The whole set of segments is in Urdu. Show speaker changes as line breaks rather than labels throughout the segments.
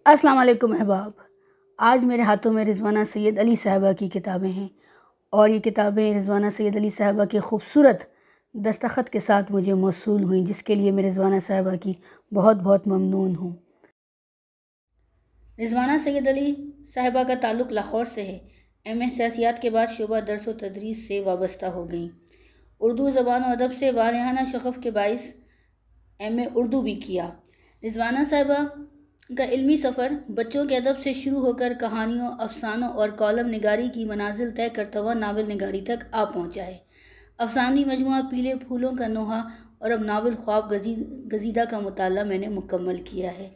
السلام علیکم احباب. آج میرے ہاتھوں میں رضوانہ سید علی صاحبہ کی کتابیں ہیں اور یہ کتابیں رضوانہ سید علی صاحبہ کے خوبصورت دستخط کے ساتھ مجھے موصول ہوئیں، جس کے لیے میں رضوانہ صاحبہ کی بہت بہت ممنون ہوں. رضوانہ سید علی صاحبہ کا تعلق لاہور سے ہے. ایم اے سیاسیات کے بعد شعبہ درس و تدریس سے وابستہ ہو گئیں. اردو زبان و ادب سے والہانہ شغف کے باعث ایم اے اردو بھی کیا. رضوانہ صاحبہ کا علمی سفر بچوں کے ادب سے شروع ہو کر کہانیوں، افسانوں اور کالم نگاری کی منازل طے کرتا ہوا ناول نگاری تک آ پہنچا ہے. افسانوی مجموعہ پیلے پھولوں کا نوحہ اور اب ناول خواب گزیدہ کا مطالعہ میں نے مکمل کیا ہے.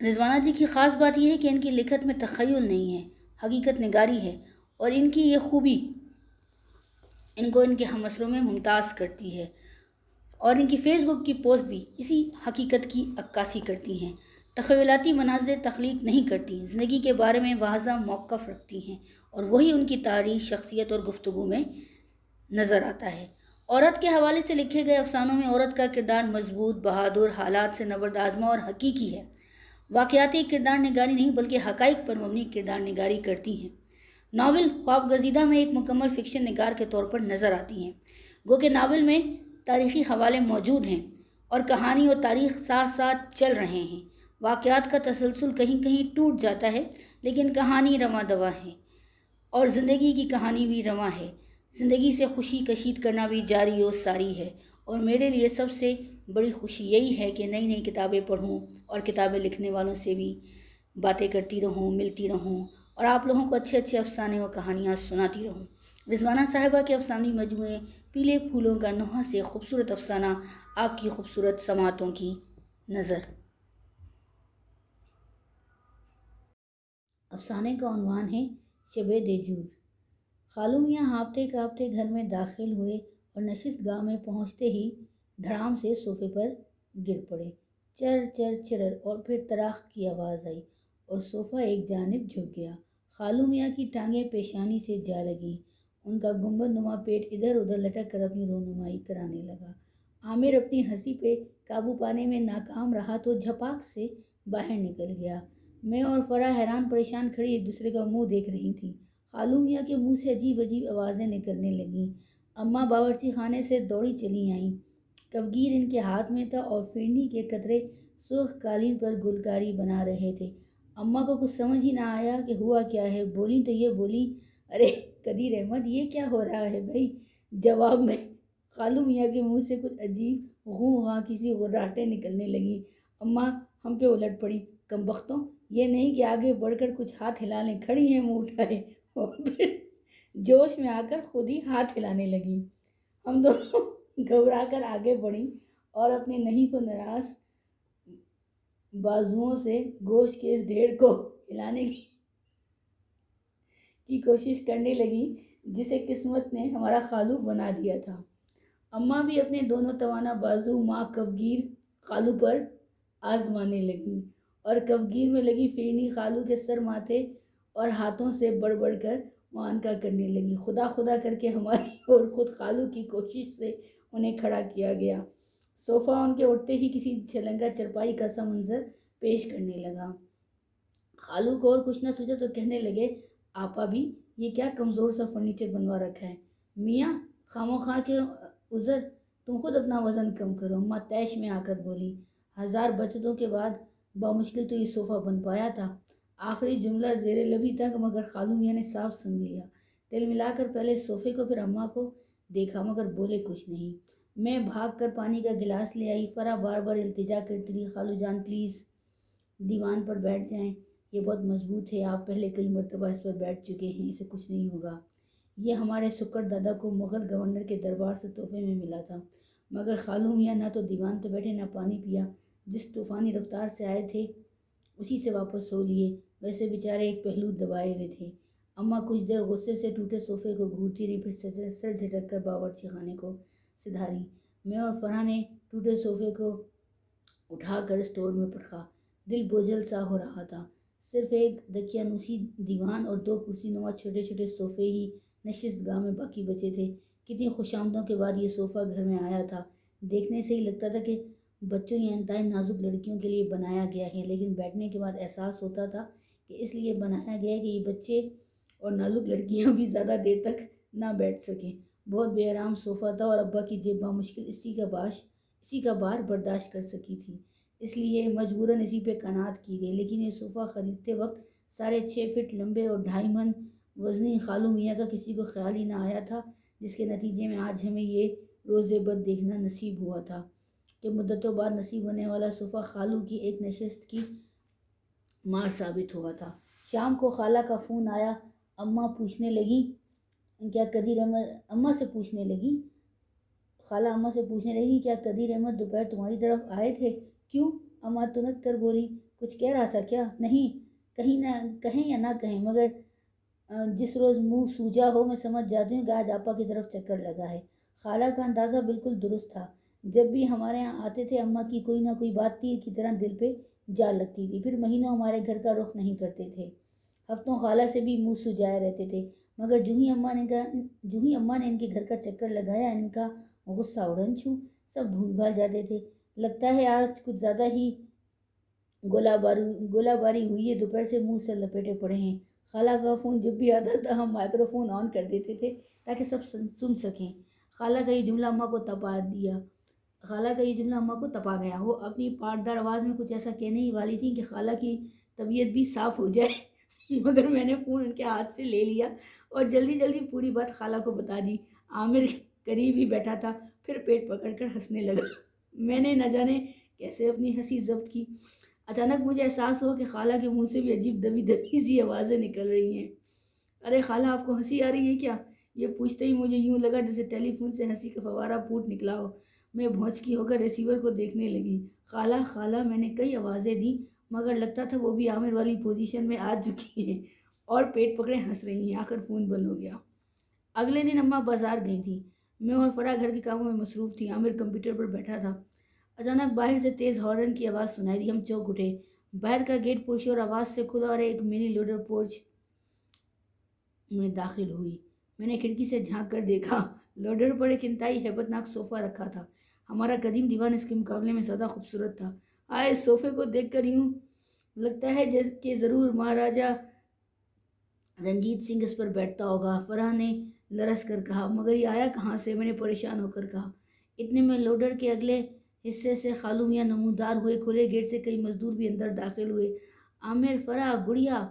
رضوانہ جی کی خاص بات یہ ہے کہ ان کی لکھت میں تخیل نہیں ہے، حقیقت نگاری ہے، اور ان کی یہ خوبی ان کو ان کے ہمعصروں میں ممتاز کرتی ہے، اور ان کی فیس بک کی پوسٹ بھی اسی حقیقت کی عکاسی کرتی ہیں. تخیلاتی مناظر تخلیق نہیں کرتی، زندگی کے بارے میں واضح موقف رکھتی ہیں، اور وہی ان کی تاریخ، شخصیت اور گفتگو میں نظر آتا ہے. عورت کے حوالے سے لکھے گئے افسانوں میں عورت کا کردار مضبوط، بہادر، حالات سے نبرد آزما اور حقیقی ہے. واقعاتی کردار نگاری نہیں بلکہ حقائق پر مبنی کردار نگاری کرتی ہیں. ناول خواب گزیدہ میں ایک مکمل فکشن نگار کے طور پر نظر آتی ہیں. گو کہ ناول میں تاریخی حوالے موجود ہیں اور کہانی اور تاریخ ساتھ ساتھ چل رہے ہیں. واقعات کا تسلسل کہیں کہیں ٹوٹ جاتا ہے، لیکن کہانی رواں دواں ہے، اور زندگی کی کہانی بھی رواں ہے. زندگی سے خوشی کشید کرنا بھی جاری و ساری ہے، اور میرے لیے سب سے بڑی خوشی یہی ہے کہ نئی نئی کتابیں پڑھوں اور کتابیں لکھنے والوں سے بھی باتیں کرتی رہوں، ملتی رہوں، اور آپ لوگوں کو اچھے اچھے افسانے اور کہانیاں سناتی رہوں. رضوانہ صاحبہ کے افسانوی مجموعے پیلے پھولوں کا نوحہ سے خوبصورت افسانہ آپ کی خوبصورت سماعتوں کی نظر. افسانے کا عنوان ہے شب دیجور. خالو میاں ہانپتے کانپتے گھر میں داخل ہوئے اور نشست گاہ میں پہنچتے ہی دھڑام سے صوفے پر گر پڑے. چر چر چرر اور پھر تراخ کی آواز آئی اور صوفہ ایک جانب جھک گیا. خالو میاں کی ٹانگیں پیشانی سے جا لگیں. ان کا گنبد نما پیٹ ادھر ادھر لٹک کر اپنی رونمائی کرانے لگا. عامر اپنی ہنسی پہ قابو پانے میں ناکام رہا تو جھپاک سے باہر نکل گیا. میں اور فرح حیران پریشان کھڑی ایک دوسرے کا منہ دیکھ رہی تھیں. خالو میاں کے منہ سے عجیب عجیب آوازیں نکلنے لگیں. اماں باورچی خانے سے دوڑی چلی آئیں. کفگیر ان کے ہاتھ میں تھا اور فرنی کے قطرے سرخ قالین پر گلکاری بنا رہے تھے. اماں کو کچھ سمجھ ہی نہ آیا کہ ہوا کیا ہے. بولی تو یہ بولی، ارے قدیر احمد، یہ کیا ہو رہا ہے بھائی؟ جواب میں خالو میاں کے منہ سے کچھ عجیب غوں غاں کسی غراٹیں نکلنے لگیں. اماں ہم پہ الٹ پڑی. کم بختوں، یہ نہیں کہ آگے بڑھ کر کچھ ہاتھ ہلا لیں. کھڑی ہیں منہ اٹھائے اور پھر جوش میں آ کر خود ہی ہاتھ ہلانے لگیں. ہم دونوں گھبرا کر آگے بڑھیں اور اپنے نہیں تو نراز بازوؤں سے گوشت کے اس ڈھیر کو ہلانے کی کوشش کرنے لگیں جسے قسمت نے ہمارا خالو بنا دیا تھا. اماں بھی اپنے دونوں توانا بازو ماں کفگیر خالو پر آزمانے لگیں اور کفگیر میں لگی فرنی خالو کے سر، ماتھے اور ہاتھوں سے بڑھ بڑھ کر معانقہ کرنے لگی. خدا خدا کر کے ہماری اور خود خالو کی کوشش سے انہیں کھڑا کیا گیا. صوفہ ان کے اٹھتے ہی کسی چھلنگا چرپائی کا سا منظر پیش کرنے لگا. خالو کو اور کچھ نہ سوچا تو کہنے لگے، آپا بھی یہ کیا کمزور سا فرنیچر بنوا رکھا ہے؟ میاں خاموخواہ کے عذر، تم خود اپنا وزن کم کرو. اماں تیش میں آ کر بولی، ہزار بچتوں کے بعد بامشکل تو یہ صوفہ بن پایا تھا. آخری جملہ زیر لبی تھا مگر خالو میاں نے صاف سن لیا. تل ملا کر پہلے صوفے کو پھر اماں کو دیکھا مگر بولے کچھ نہیں. میں بھاگ کر پانی کا گلاس لے آئی. فرح بار بار التجا کرتی رہی، خالو جان پلیز دیوان پر بیٹھ جائیں، یہ بہت مضبوط ہے، آپ پہلے کئی مرتبہ اس پر بیٹھ چکے ہیں، اسے کچھ نہیں ہوگا. یہ ہمارے سکر دادا کو مغل گورنر کے دربار سے تحفے میں ملا تھا. مگر خالو میاں نہ تو دیوان پہ بیٹھے نہ پانی پیا. جس طوفانی رفتار سے آئے تھے اسی سے واپس سو لیے. ویسے بیچارے ایک پہلو دبائے ہوئے تھے. اماں کچھ دیر غصے سے ٹوٹے صوفے کو گھورتی رہی، پھر سر جھٹک کر باورچی خانے کو سدھاری. میں اور فرح نے ٹوٹے صوفے کو اٹھا کر اسٹور میں پرکھا. دل بوجھل سا ہو رہا تھا. صرف ایک دکیانوسی دیوان اور دو کرسی نما چھوٹے چھوٹے صوفے ہی نشست گاہ میں باقی بچے تھے. کتنی خوش آمدوں کے بعد یہ صوفہ گھر میں آیا تھا. دیکھنے سے ہی لگتا تھا کہ بچوں یا انتہائی نازک لڑکیوں کے لیے بنایا گیا ہے، لیکن بیٹھنے کے بعد احساس ہوتا تھا کہ اس لیے بنایا گیا ہے کہ یہ بچے اور نازک لڑکیاں بھی زیادہ دیر تک نہ بیٹھ سکیں۔ بہت بے آرام صوفہ تھا اور ابا کی جیب بامشکل اسی کا بار برداشت کر سکی تھی، اس لیے مجبوراً اسی پہ قناعت کی گئی۔ لیکن یہ صوفہ خریدتے وقت 6.5 فٹ لمبے اور 2.5 من وزنی خالو میاں کا کسی کو خیال ہی نہ آیا تھا، جس کے نتیجے میں آج ہمیں یہ روز بد دیکھنا نصیب ہوا تھا کہ مدتوں بعد نصیب ہونے والا صوفہ خالو کی ایک نشست کی مار ثابت ہوا تھا۔ شام کو خالہ کا فون آیا۔ اماں سے پوچھنے لگی کیا قدیر احمد دوپہر تمہاری طرف آئے تھے؟ کیوں؟ اماں تنک کر بولی، کچھ کہہ رہا تھا کیا؟ نہیں، کہیں یا نہ کہیں، مگر جس روز منہ سوجا ہو میں سمجھ جاتی ہوں کہ آج آپا کی طرف چکر لگا ہے۔ خالہ کا اندازہ بالکل درست تھا۔ جب بھی ہمارے یہاں آتے تھے اماں کی کوئی نہ کوئی بات تیر کی طرح دل پہ جا لگتی تھی، پھر مہینوں ہمارے گھر کا رخ نہیں کرتے تھے، ہفتوں خالہ سے بھی منہ سجائے رہتے تھے، مگر جو ہی اماں نے ان کے گھر کا چکر لگایا ان کا غصہ اڑن چھو، سب بھول بھال جاتے تھے۔ لگتا ہے آج کچھ زیادہ ہی گولہ باری ہوئی ہے، دوپہر سے منہ سے لپیٹے پڑے ہیں۔ خالہ کا فون جب بھی آتا تھا ہم مائکرو فون آن کر دیتے تھے تاکہ سب سن سکیں۔ خالہ کا یہ جملہ اماں کو تپا گیا۔ وہ اپنی پاٹدار آواز میں کچھ ایسا کہنے ہی والی تھی کہ خالہ کی طبیعت بھی صاف ہو جائے، مگر میں نے فون ان کے ہاتھ سے لے لیا اور جلدی پوری بات خالہ کو بتا دی۔ عامر قریب ہی بیٹھا تھا، پھر پیٹ پکڑ کر ہنسنے لگا۔ میں نے نہ جانے کیسے اپنی ہنسی ضبط کی۔ اچانک مجھے احساس ہوا کہ خالہ کے منہ سے بھی عجیب دبی سی آوازیں نکل رہی ہیں۔ ارے خالہ، آپ کو ہنسی آ رہی ہے کیا؟ یہ پوچھتے ہی مجھے یوں لگا جیسے ٹیلی فون سے ہنسی کا فوارہ پھوٹ نکلا ہو۔ میں بھونچکی ہو کر ریسیور کو دیکھنے لگی۔ خالہ میں نے کئی آوازیں دی، مگر لگتا تھا وہ بھی عامر والی پوزیشن میں آ چکی ہیں اور پیٹ پکڑے ہنس رہی ہیں۔ آخر فون بند ہو گیا۔ اگلے دن اماں بازار گئی تھیں، میں اور فرا گھر کے کاموں میں مصروف تھی۔ عامر کمپیوٹر پر بیٹھا تھا۔ اچانک باہر سے تیز ہارن کی آواز سنائی دی۔ ہم چونک اٹھے۔ باہر کا گیٹ پرشور آواز سے کھلا اور ایک منی لوڈر پورچ میں داخل ہوئی۔ میں نے کھڑکی سے جھانک کر دیکھا، لوڈر پر ایک انتہائی ہیبت ناک صوفہ رکھا تھا۔ ہمارا قدیم دیوان اس کے مقابلے میں زیادہ خوبصورت تھا۔ اس صوفے کو دیکھ کر یوں لگتا ہے کہ ضرور مہاراجہ رنجیت سنگھ اس پر بیٹھتا ہوگا، فرح نے لرز کر کہا۔ مگر یہ آیا کہاں سے؟ میں نے پریشان ہو کر کہا۔ اتنے میں لوڈر کے اگلے حصے سے خالو میاں نمودار ہوئے۔ کھلے گیٹ سے کئی مزدور بھی اندر داخل ہوئے۔ عامر، فرح، گڑیا،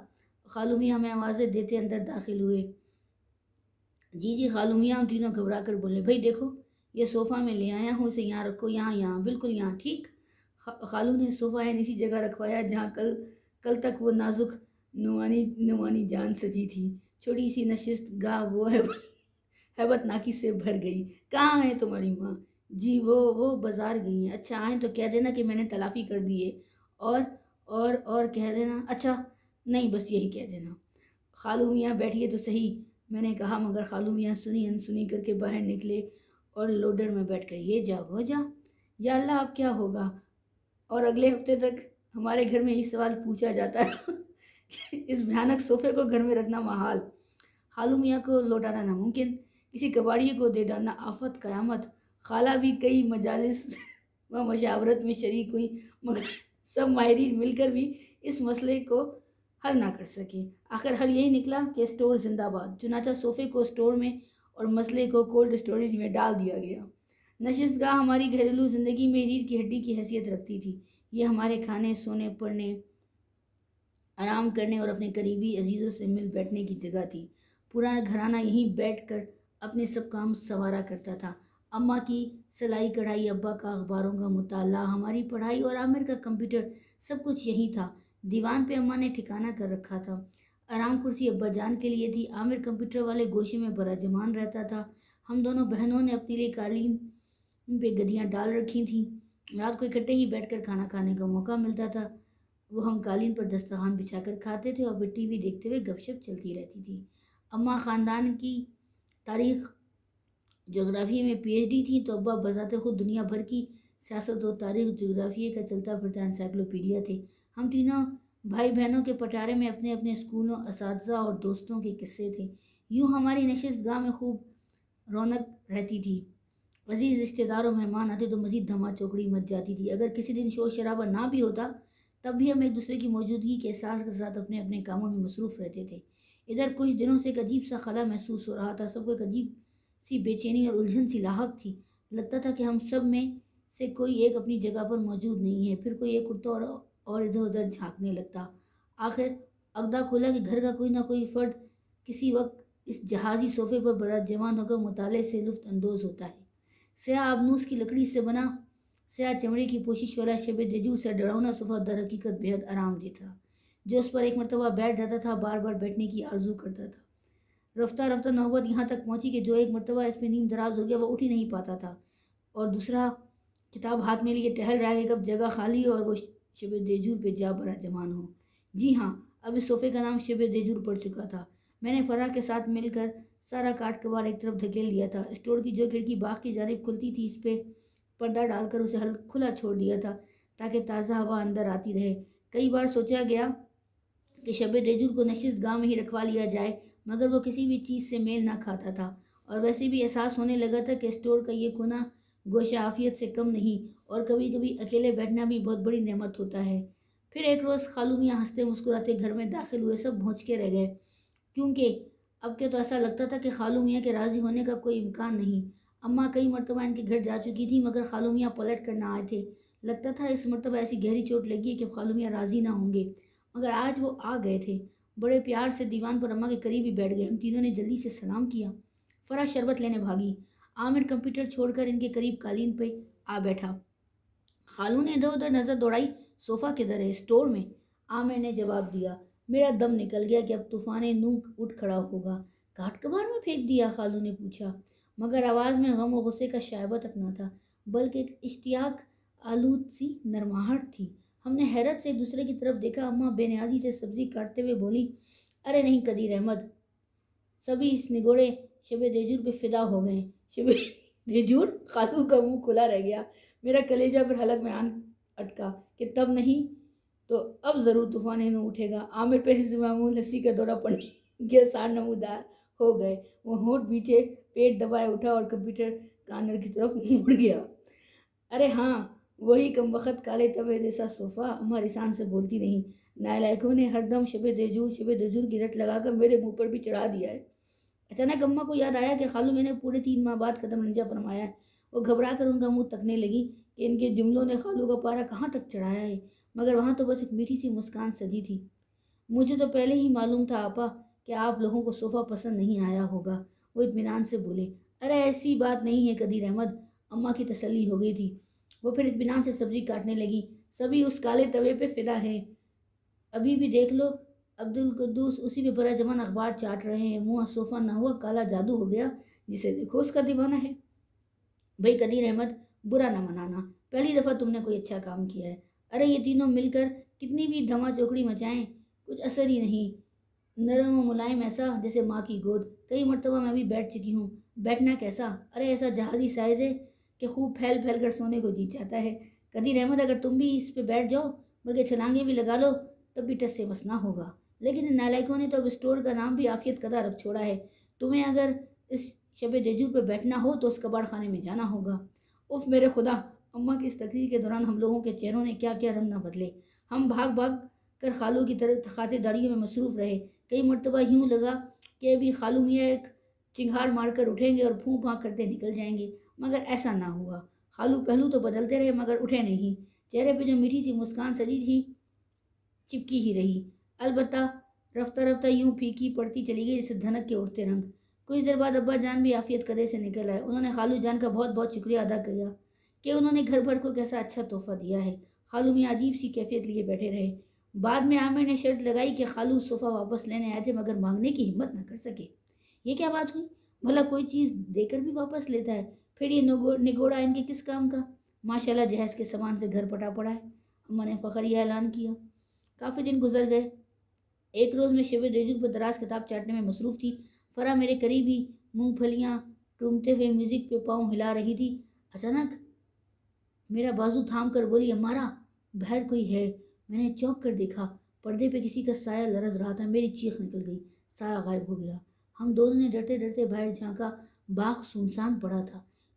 خالو میاں ہمیں آوازیں دیتے اندر داخل ہوئے۔ جی خالو میاں، ہم تینوں گھبرا کر بولے۔ بھائی دیکھو، یہ صوفہ میں لے آیا ہوں، اسے یہاں رکھو، یہاں بالکل یہاں، ٹھیک؟ خالو نے صوفہ اسی جگہ رکھوایا جہاں کل تک وہ نازک نعمانی جان سجی تھی۔ چھوٹی سی نشست گاہ وہ ہیبت ناکی سے بھر گئی۔ کہاں ہے تمہاری ماں؟ جی وہ بازار گئی ہیں۔ اچھا، آئیں تو کہہ دینا کہ میں نے تلافی کر دی ہے، اور کہہ دینا۔ اچھا نہیں، بس یہی کہہ دینا۔ خالو میاں بیٹھیے تو صحیح، میں نے کہا، مگر خالو میاں سنی انسنی کر کے باہر نکلے اور لوڈر میں بیٹھ کر یہ جا وہ جا، یا اللہ اب کیا ہوگا؟ اور اگلے ہفتے تک ہمارے گھر میں یہ سوال پوچھا جاتا ہے کہ اس بھیانک صوفے کو گھر میں رکھنا محال، خالو میاں کو لوٹانا ناممکن، کسی کباڑی کو دے ڈالنا آفت قیامت۔ خالہ بھی کئی مجالس و مشاورت میں شریک ہوئی، مگر سب ماہرین مل کر بھی اس مسئلے کو حل نہ کر سکے۔ آخر حل یہی نکلا کہ اسٹور زندہ باد۔ چنانچہ صوفے کو اسٹور میں اور مسئلے کو کولڈ اسٹوریج میں ڈال دیا گیا۔ نشست گاہ ہماری گھریلو زندگی میں ریڑھ کی ہڈی کی حیثیت رکھتی تھی۔ یہ ہمارے کھانے، سونے، پڑھنے، آرام کرنے اور اپنے قریبی عزیزوں سے مل بیٹھنے کی جگہ تھی۔ پورا گھرانہ یہیں بیٹھ کر اپنے سب کام سنوارا کرتا تھا۔ اماں کی سلائی کڑھائی، ابا کا اخباروں کا مطالعہ، ہماری پڑھائی اور عامر کا کمپیوٹر، سب کچھ یہیں تھا۔ دیوان پہ اماں نے ٹھکانہ کر رکھا تھا۔ آرام کرسی ابا جان کے لیے تھی۔ عامر کمپیوٹر والے گوشے میں براجمان رہتا تھا۔ ہم دونوں بہنوں نے اپنے لیے قالین پہ گدیاں ڈال رکھی تھیں۔ رات کو اکٹھے ہی بیٹھ کر کھانا کھانے کا موقع ملتا تھا۔ وہ ہم قالین پر دسترخوان بچھا کر کھاتے تھے اور پھر ٹی وی دیکھتے ہوئے گپ شپ چلتی رہتی تھی۔ اماں خاندان کی تاریخ جغرافیے میں پی ایچ ڈی تھی تو ابا بذات خود دنیا بھر کی سیاست و تاریخ جغرافیے کا چلتا پھرتا انسائکلوپیڈیا تھے۔ ہم تینوں بھائی بہنوں کے پٹارے میں اپنے اپنے اسکولوں، اساتذہ اور دوستوں کے قصے تھے۔ یوں ہماری نشست گاہ میں خوب رونق رہتی تھی عزیز رشتہ دار و مہمان آتے تو مزید دھما چوکڑی مچ جاتی تھی۔ اگر کسی دن شور شرابہ نہ بھی ہوتا تب بھی ہم ایک دوسرے کی موجودگی کے احساس کے ساتھ اپنے اپنے کاموں میں مصروف رہتے تھے۔ ادھر کچھ دنوں سے ایک عجیب سا خلا محسوس ہو رہا تھا، سب کو ایک عجیب سی بے چینی اور الجھن سی لاحق تھی۔ لگتا تھا کہ ہم سب میں سے کوئی ایک اپنی جگہ پر موجود نہیں ہے، پھر کوئی ایک اٹھتا اور ادھر ادھر جھانکنے لگتا۔ آخر اگدا کھولا کہ گھر کا کوئی نہ کوئی فرد کسی وقت اس جہازی صوفے پر بڑا جوان ہو کر مطالعے سے لطف اندوز ہوتا ہے۔ سیاہ آبنوس کی لکڑی سے بنا سیاہ چمڑے کی پوشش والا شب دجور سے ڈراؤنا صوفہ در حقیقت بےحد آرام دہ تھا۔ جو اس پر ایک مرتبہ بیٹھ جاتا تھا بار بار بیٹھنے کی آرزو کرتا تھا۔ رفتہ رفتہ نوبت یہاں تک پہنچی کہ جو ایک مرتبہ اس میں نیند دراز ہو گیا وہ اٹھ ہی نہیں پاتا تھا، اور دوسرا کتاب ہاتھ میں لیے ٹہل رہا ہے کہ کب جگہ خالی ہو اور وہ شب دجور پہ جا برا جمان ہو۔ جی ہاں، اب اس صوفے کا نام شب دجور پڑ چکا تھا۔ میں نے فرح کے ساتھ مل کر سارا کاٹ کباڑ ایک طرف دھکیل لیا تھا۔ اسٹور کی جو کھڑکی باغ کی جانب کھلتی تھی اس پہ پردہ ڈال کر اسے کھلا چھوڑ دیا تھا تاکہ تازہ ہوا اندر آتی رہے۔ کئی بار سوچا گیا کہ شب دجور کو نشست گاہ میں ہی رکھوا لیا جائے، مگر وہ کسی بھی چیز سے میل نہ کھاتا تھا، اور ویسے بھی احساس ہونے لگا تھا کہ اسٹور کا یہ کونا گوشہ عافیت سے کم نہیں، اور کبھی کبھی اکیلے بیٹھنا بھی بہت بڑی نعمت ہوتا ہے۔ پھر ایک روز خالو میاں ہنستے مسکراتے گھر میں داخل ہوئے، سب بھونچ کے رہ گئے، کیونکہ اب کے تو ایسا لگتا تھا کہ خالو میاں کے راضی ہونے کا کوئی امکان نہیں۔ اماں کئی مرتبہ ان کے گھر جا چکی تھی مگر خالو میاں پلٹ کر نہ آئے تھے۔ لگتا تھا اس مرتبہ ایسی گہری چوٹ لگی ہے کہ خالو میاں راضی نہ ہوں گے، مگر آج وہ آ گئے تھے۔ بڑے پیار سے دیوان پر اماں کے قریب ہی بیٹھ گئے۔ ہم تینوں نے جلدی سے سلام کیا۔ فرح شربت لینے بھاگی، عامر کمپیوٹر چھوڑ کر ان کے قریب قالین پہ آ بیٹھا۔ خالو نے ادھر ادھر نظر دوڑائی، صوفہ کدھر ہے؟ اسٹور میں، عامر نے جواب دیا۔ میرا دم نکل گیا کہ اب طوفان نوح اٹھ کھڑا ہوگا۔ کاٹ کباڑ میں پھینک دیا؟ خالو نے پوچھا، مگر آواز میں غم و غصے کا شائبہ تک نہ تھا، بلکہ ایک اشتیاق آلود سی نرماہٹ تھی۔ ہم نے حیرت سے ایک دوسرے کی طرف دیکھا۔ اماں بے نیازی سے سبزی کاٹتے ہوئے بولی، ارے نہیں قدیر احمد، سبھی اس نگوڑے شب دجور پہ فدا ہو گئے۔ شب دجور؟ خالو کا منہ کھلا رہ گیا۔ میرا کلیجہ پھر حلق میں آن اٹکا کہ تب نہیں تو اب ضرور طوفان نوح اٹھے گا۔ عامر پہ حسب معمول ہنسی کا دورہ پڑنے کے آثار نمودار ہو گئے۔ وہ ہونٹ پیچھے پیٹ دبائے اٹھا اور کمپیوٹر کارنر کی طرف مڑ گیا۔ ارے ہاں، وہی کم وقت کالے توے جیسا صوفہ، اماں رسان سے بولتی نہیں۔ نالائکوں نے ہر دم شب دجور کی رٹ لگا کر میرے منہ پر بھی چڑھا دیا ہے۔ اچانک اماں کو یاد آیا کہ خالو میں نے پورے 3 ماہ بعد قدم رنجہ فرمایا ہے۔ وہ گھبرا کر ان کا منہ تکنے لگی کہ ان کے جملوں نے خالو کا پارا کہاں تک چڑھایا ہے، مگر وہاں تو بس ایک میٹھی سی مسکان سجی تھی۔ مجھے تو پہلے ہی معلوم تھا آپا کہ آپ لوگوں کو صوفہ پسند نہیں آیا ہوگا، وہ اطمینان سے بولے۔ ارے ایسی بات نہیں ہے قدیر احمد، اماں کی تسلی ہو گئی تھی۔ وہ پھر اطمینان سے سبزی کاٹنے لگی۔ سبھی اس کالے توے پہ فدا ہیں، ابھی بھی دیکھ لو، عبدالقدوس اسی پہ برا جمان اخبار چاٹ رہے ہیں۔ منہ صوفہ نہ ہوا کالا جادو ہو گیا، جسے دیکھو اس کا دیوانہ ہے۔ بھائی قدیر احمد، برا نہ منانا، پہلی دفعہ تم نے کوئی اچھا کام کیا ہے۔ ارے یہ تینوں مل کر کتنی بھی دھما چوکڑی مچائیں کچھ اثر ہی نہیں، نرم و ملائم ایسا جیسے ماں کی گود۔ کئی مرتبہ میں بھی بیٹھ چکی ہوں۔ بیٹھنا کیسا؟ ارے ایسا جہازی سائز ہے کہ خوب پھیل پھیل کر سونے کو جی چاہتا ہے۔ قدیر احمد، اگر تم بھی اس پہ بیٹھ جاؤ بلکہ چھلانگیں بھی لگا لو تب بھی ٹس سے مس نہ ہوگا۔ لیکن ان نالائکوں نے تو اب اسٹور کا نام بھی عافیت قدا رکھ چھوڑا ہے۔ تمہیں اگر اس شب دجور پہ بیٹھنا ہو تو اس کباڑ خانے میں جانا ہوگا۔ اف میرے خدا، اماں کی اس تقریر کے دوران ہم لوگوں کے چہروں نے کیا کیا رنگ نہ بدلے۔ ہم بھاگ بھاگ کر خالو کی طرف خاطرداریوں میں مصروف رہے۔ کئی مرتبہ یوں لگا کہ ابھی خالو میاں ایک چنگھاڑ مار کر اٹھیں گے اور پھوں پھاں کرتے نکل جائیں گے، مگر ایسا نہ ہوا۔ خالو پہلو تو بدلتے رہے مگر اٹھے نہیں۔ چہرے پہ جو میٹھی سی مسکان سجی تھی چپکی ہی رہی، البتہ رفتہ رفتہ یوں پھیکی پڑتی چلی گئی جیسے دھنک کے اٹھتے رنگ۔ کچھ دیر بعد ابا جان بھی عافیت قدے سے نکل آئے۔ انہوں نے خالو جان کا بہت بہت شکریہ ادا کیا کہ انہوں نے گھر بھر کو کیسا اچھا تحفہ دیا ہے۔ خالو میاں عجیب سی کیفیت لیے بیٹھے رہے۔ بعد میں عامر نے شرط لگائی کہ خالو صوفہ واپس لینے آئے تھے مگر مانگنے کی ہمت نہ کر سکے۔ یہ کیا بات ہوئی؟ بھلا کوئی چیز دے کر بھی واپس لیتا ہے؟ پھر یہ نگوڑا ان کے کس کام کا؟ ماشاءاللہ جہیز کے سامان سے گھر پٹا پڑا ہے، اماں نے فخریہ اعلان کیا۔ کافی دن گزر گئے۔ ایک روز میں شب دجور پر دراز کتاب چاٹنے میں مصروف تھی۔ فرح میرے قریب ہی مونگ پھلیاں ٹونگتے ہوئے میوزک پہ پاؤں ہلا رہی تھی۔ اچانک میرا بازو تھام کر بولی، امارا، باہر کوئی ہے۔ میں نے چونک کر دیکھا، پردے پہ کسی کا سایہ لرز رہا تھا۔ میری چیخ نکل گئی، سایہ غائب ہو گیا۔ ہم دونوں نے ڈرتے ڈرتے باہر جھانکا، باغ سنسان پڑا تھا،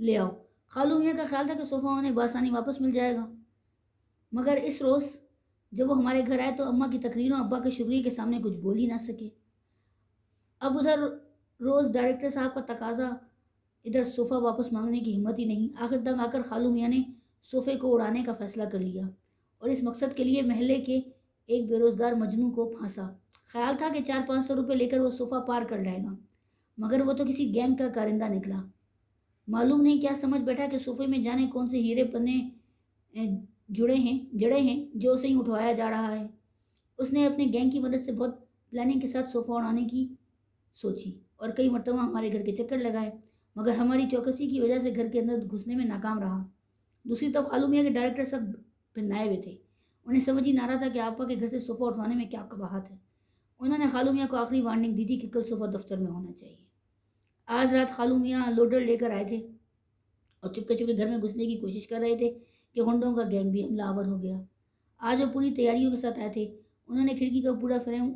لے آؤ۔ خالو میاں کا خیال تھا کہ صوفہ انہیں بآسانی واپس مل جائے گا، مگر اس روز جب وہ ہمارے گھر آئے تو اماں کی تقریروں ابا کے شکریہ کے سامنے کچھ بول ہی نہ سکے۔ اب ادھر روز ڈائریکٹر صاحب کا تقاضا، ادھر صوفہ واپس مانگنے کی ہمت ہی نہیں۔ آخر تک آ کر خالو میاں نے صوفے کو اڑانے کا فیصلہ کر لیا اور اس مقصد کے لیے محلے کے ایک بے روزگار مجنوں کو پھانسا۔ خیال تھا کہ 400-500 روپے لے کر وہ صوفہ پار کر لائے گا، مگر وہ تو کسی گینگ کا کارندہ نکلا۔ معلوم نہیں کیا سمجھ بیٹھا کہ صوفے میں جانے کون سے ہیرے پنے جڑے ہیں جو اسے ہی اٹھوایا جا رہا ہے۔ اس نے اپنے گینگ کی مدد سے بہت پلاننگ کے ساتھ صوفہ اڑانے کی سوچی اور کئی مرتبہ ہمارے گھر کے چکر لگائے، مگر ہماری چوکسی کی وجہ سے گھر کے اندر گھسنے میں ناکام رہا۔ دوسری طرف خالو میاں کے ڈائریکٹر سب پھرنائے ہوئے تھے۔ انہیں سمجھ ہی نہ رہا تھا کہ آپا کے گھر سے صوفہ اٹھوانے میں کیا قباحت ہے۔ انہوں نے خالو میاں کو آخری وارننگ دی تھی کہ کل صوفہ دفتر میں ہونا چاہیے۔ آج رات خالو میاں لوڈر لے کر آئے تھے اور چپکے چپکے گھر میں گھسنے کی کوشش کر رہے تھے کہ ہنڈوں کا گینگ بھی حملہ آور ہو گیا۔ آج وہ پوری تیاریوں کے ساتھ آئے تھے۔ انہوں نے کھڑکی کا پورا فریم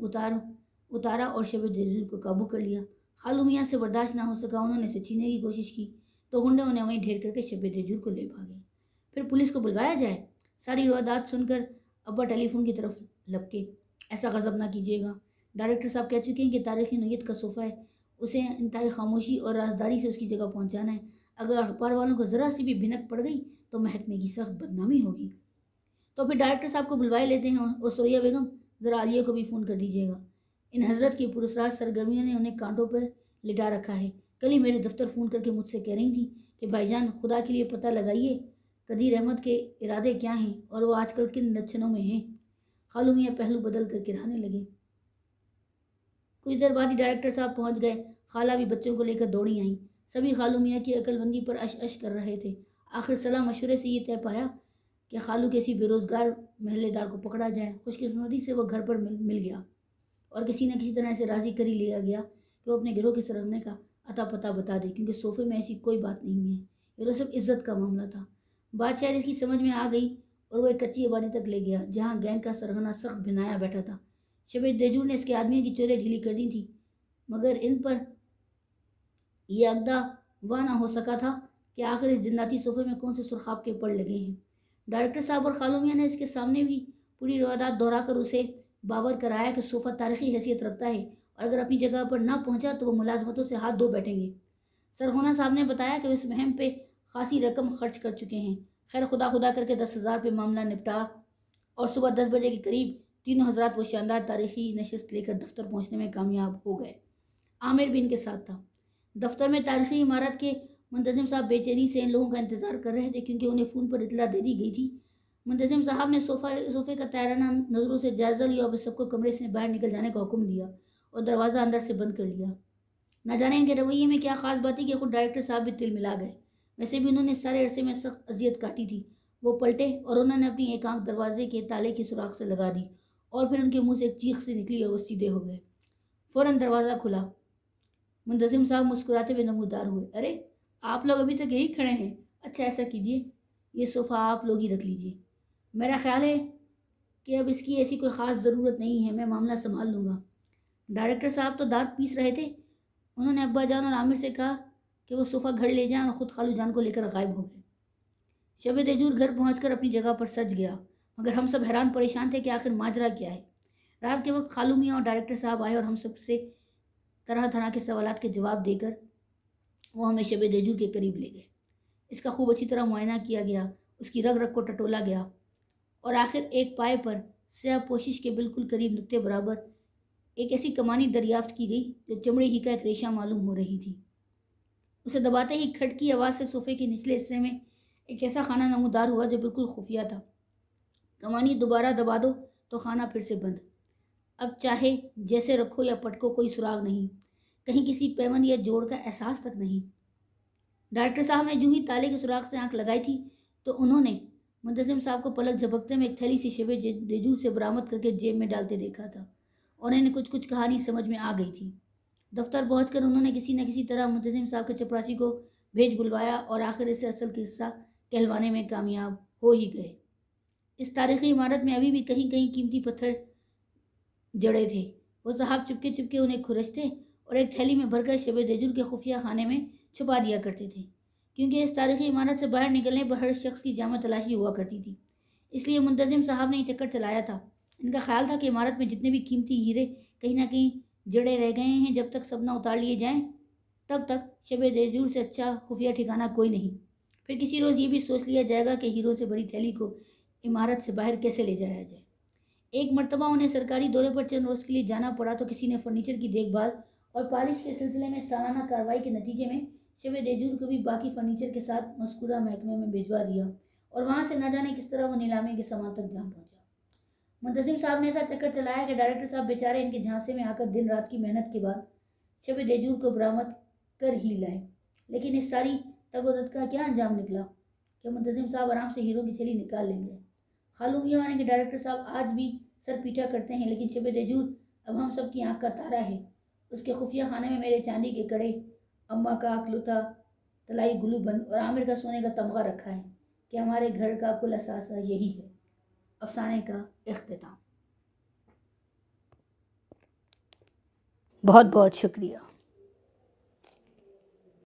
اتارا اور شب دیر کو قابو کر لیا۔ خالو میاں سے برداشت نہ ہو سکا، انہوں نے اسے چھیننے کی کوشش کی تو ہنڈے انہیں وہیں ڈھیر کر کے شب دیر کو لے بھاگے۔ پھر پولیس کو بلوایا جائے۔ ساری روایات سن کر ابا ٹیلی فون کی طرف لپکے۔ ایسا غضب نہ کیجیے گا، ڈائریکٹر صاحب کہہ چکے ہیں کہ تاریخی نوعیت کا صوفہ ہے، اسے انتہائی خاموشی اور رازداری سے اس کی جگہ پہنچانا ہے۔ اگر اخبار والوں کو ذرا سی بھی بھنک پڑ گئی تو محکمے کی سخت بدنامی ہوگی۔ تو پھر ڈائریکٹر صاحب کو بلوائے لیتے ہیں اور سوریا بیگم ذرا عالیہ کو بھی فون کر دیجیے گا۔ ان حضرت کی پراسرار سرگرمیوں نے انہیں کانٹوں پر لٹا رکھا ہے۔ کل ہی میرے دفتر فون کر کے مجھ سے کہہ رہی تھی کہ بھائی جان خدا کے لیے پتہ لگائیے قدیر احمد کے ارادے کیا ہیں اور وہ آج کل کن لچھنوں میں ہیں۔ خالو میاں پہلو بدل کر کے رہنے لگے۔ کچھ دیر بعد ہی ڈائریکٹر صاحب پہنچ گئے۔ خالہ بھی بچوں کو لے کر دوڑی آئیں۔ سبھی خالو میاں کی عقل بندی پر اش کر رہے تھے۔ آخر صلاح مشورے سے یہ طے پایا کہ خالو کسی بے روزگار محلے دار کو پکڑا جائے۔ خوش قسمتی سے وہ گھر پر مل گیا اور کسی نہ کسی طرح اسے راضی کر ہی لیا گیا کہ وہ اپنے گروہ کے سرگنے کا اتا پتہ بتا دے، کیونکہ صوفے میں ایسی کوئی بات نہیں ہے، یہ تو صرف عزت کا معاملہ تھا۔ بات شاید اس کی سمجھ میں آ گئی اور وہ ایک کچی آبادی تک لے گیا جہاں گینگ کا سرغنہ سخت بھنایا بیٹھا تھا۔ شب دیجور نے اس کے آدمیوں کی چولیں ڈھیلی کر دی تھی، مگر ان پر یہ اقدا وہ نہ ہو سکا تھا کہ آخر اس جناتی صوفے میں کون سے سرخاب کے پڑ لگے ہیں۔ ڈائریکٹر صاحب اور خالو میاں نے اس کے سامنے بھی پوری روایات دہرا کر اسے باور کرایا کہ صوفہ تاریخی حیثیت رکھتا ہے اور اگر اپنی جگہ پر نہ پہنچا تو وہ ملازمتوں سے ہاتھ دھو بیٹھیں گے۔ سرغنہ صاحب نے بتایا کہ وہ اس مہم پہ خاصی رقم خرچ کر چکے ہیں۔ خیر خدا کر کے 10,000 پہ معاملہ نپٹا اور صبح 10 بجے کے قریب تینوں حضرات وہ شاندار تاریخی نشست لے کر دفتر پہنچنے میں کامیاب ہو گئے۔ عامر بھی ان کے ساتھ تھا۔ دفتر میں تاریخی عمارت کے منتظم صاحب بے چینی سے ان لوگوں کا انتظار کر رہے تھے کیونکہ انہیں فون پر اطلاع دے دی گئی تھی۔ منتظم صاحب نے صوفے کا طائرانہ نظروں سے جائزہ لیا اور سب کو کمرے سے باہر نکل جانے کا حکم دیا اور دروازہ اندر سے بند کر لیا۔ نہ جانے ان کے رویے میں کیا خاص بات تھی کہ خود ڈائریکٹر صاحب بھی تل ملا گئے۔ ویسے بھی انہوں نے سارے عرصے میں سخت اذیت کاٹی تھی۔ وہ پلٹے اور انہوں نے اپنی ایک آنکھ دروازے کے تالے کی سوراخ سے لگا دی اور پھر ان کے منہ سے ایک چیخ سے نکلی اور وہ سیدھے ہو گئے۔ فوراً دروازہ کھلا۔ منتظم صاحب مسکراتے ہوئے نمودار ہوئے۔ ارے آپ لوگ ابھی تک یہی کھڑے ہیں؟ اچھا ایسا کیجیے، یہ صوفہ آپ لوگ ہی رکھ لیجیے۔ میرا خیال ہے کہ اب اس کی ایسی کوئی خاص ضرورت نہیں ہے، میں معاملہ سنبھال لوں گا۔ ڈائریکٹر صاحب تو دانت پیس رہے تھے۔ انہوں نے ابا جان اور عامر سے کہا کہ وہ صوفہ گھر لے جائیں اور خود خالو جان کو لے کر غائب ہو گئے۔ شب دیجور گھر پہنچ کر اپنی جگہ پر سج گیا، مگر ہم سب حیران پریشان تھے کہ آخر ماجرا کیا ہے۔ رات کے وقت خالو میاں اور ڈائریکٹر صاحب آئے اور ہم سب سے طرح طرح کے سوالات کے جواب دے کر وہ ہمیں شب دیجور کے قریب لے گئے۔ اس کا خوب اچھی طرح معائنہ کیا گیا، اس کی رگ رگ کو ٹٹولا گیا اور آخر ایک پائے پر سیاہ پوشش کے بالکل قریب نقطے برابر ایک ایسی کمانی دریافت کی گئی جو چمڑے ہی کا ایک ریشہ معلوم ہو رہی تھی۔ اسے دباتے ہی کھٹ کی آواز سے صوفے کے نچلے حصے میں ایک ایسا خانہ نمودار ہوا جو بالکل خفیہ تھا۔ کمانی دوبارہ دبا دو تو خانہ پھر سے بند، اب چاہے جیسے رکھو یا پٹکو کوئی سراغ نہیں، کہیں کسی پیوند یا جوڑ کا احساس تک نہیں۔ ڈائریکٹر صاحب نے جو ہی تالے کے سراغ سے آنکھ لگائی تھی تو انہوں نے منتظم صاحب کو پلک جھپکتے میں ایک تھیلی سی شب دیجور سے برآمد کر کے جیب میں ڈالتے دیکھا تھا اور انہیں کچھ کہانی سمجھ میں آ گئی تھی۔ دفتر پہنچ کر انہوں نے کسی نہ کسی طرح منتظم صاحب کے چپراسی کو بھیج بلوایا اور آخر اسے اصل قصہ کہلوانے میں کامیاب ہو ہی گئے۔ اس تاریخی عمارت میں ابھی بھی کہیں کہیں قیمتی پتھر جڑے تھے۔ وہ صاحب چپکے چپکے انہیں کھرچتے اور ایک تھیلی میں بھر کر شب دیجور کے خفیہ خانے میں چھپا دیا کرتے تھے، کیونکہ اس تاریخی عمارت سے باہر نکلنے پر ہر شخص کی جامع تلاشی ہوا کرتی تھی۔ اس لیے منتظم صاحب نے یہ چکر چلایا تھا۔ ان کا خیال تھا کہ عمارت میں جتنے بھی قیمتی ہیرے کہیں نہ کہیں جڑے رہ گئے ہیں، جب تک سب نہ اتار لیے جائیں تب تک شب دیجور سے اچھا خفیہ ٹھکانہ کوئی نہیں۔ پھر کسی روز یہ بھی سوچ لیا جائے گا کہ ہیروں سے بڑی تھیلی کو عمارت سے باہر کیسے لے جایا جائے۔ ایک مرتبہ انہیں سرکاری دورے پر چند روز کے لیے جانا پڑا تو کسی نے فرنیچر کی دیکھ بھال اور پالش کے سلسلے میں سالانہ کارروائی کے نتیجے میں شب دیجور کو بھی باقی فرنیچر کے ساتھ مذکورہ محکمے میں بھجوا دیا اور وہاں سے نہ جانے کس طرح وہ نیلامی کے سامان تک جا پہنچا۔ منتظم صاحب نے ایسا چکر چلایا کہ ڈائریکٹر صاحب بیچارے ان کے جھانسے میں آ کر دن رات کی محنت کے بعد شب دیجور کو برآمد کر ہی لائے۔ لیکن اس ساری تگ و دد کا کیا انجام نکلا کہ منتظم صاحب آرام سے ہیروں کی تھیلی نکال لیں گے۔ خالو میاں یعنی کہ ڈائریکٹر صاحب آج بھی سر پیٹا کرتے ہیں، لیکن شب دیجور اب ہم سب کی آنکھ کا تارا ہے۔ اس کے خفیہ خانے میں میرے چاندی کے کڑے، اماں کا اکلوتا طلائی گلو بند اور عامر کا سونے کا تمغہ رکھا ہے کہ ہمارے گھر کا کل اثاثہ یہی ہے۔ افسانے کا اختتام۔ بہت بہت شکریہ۔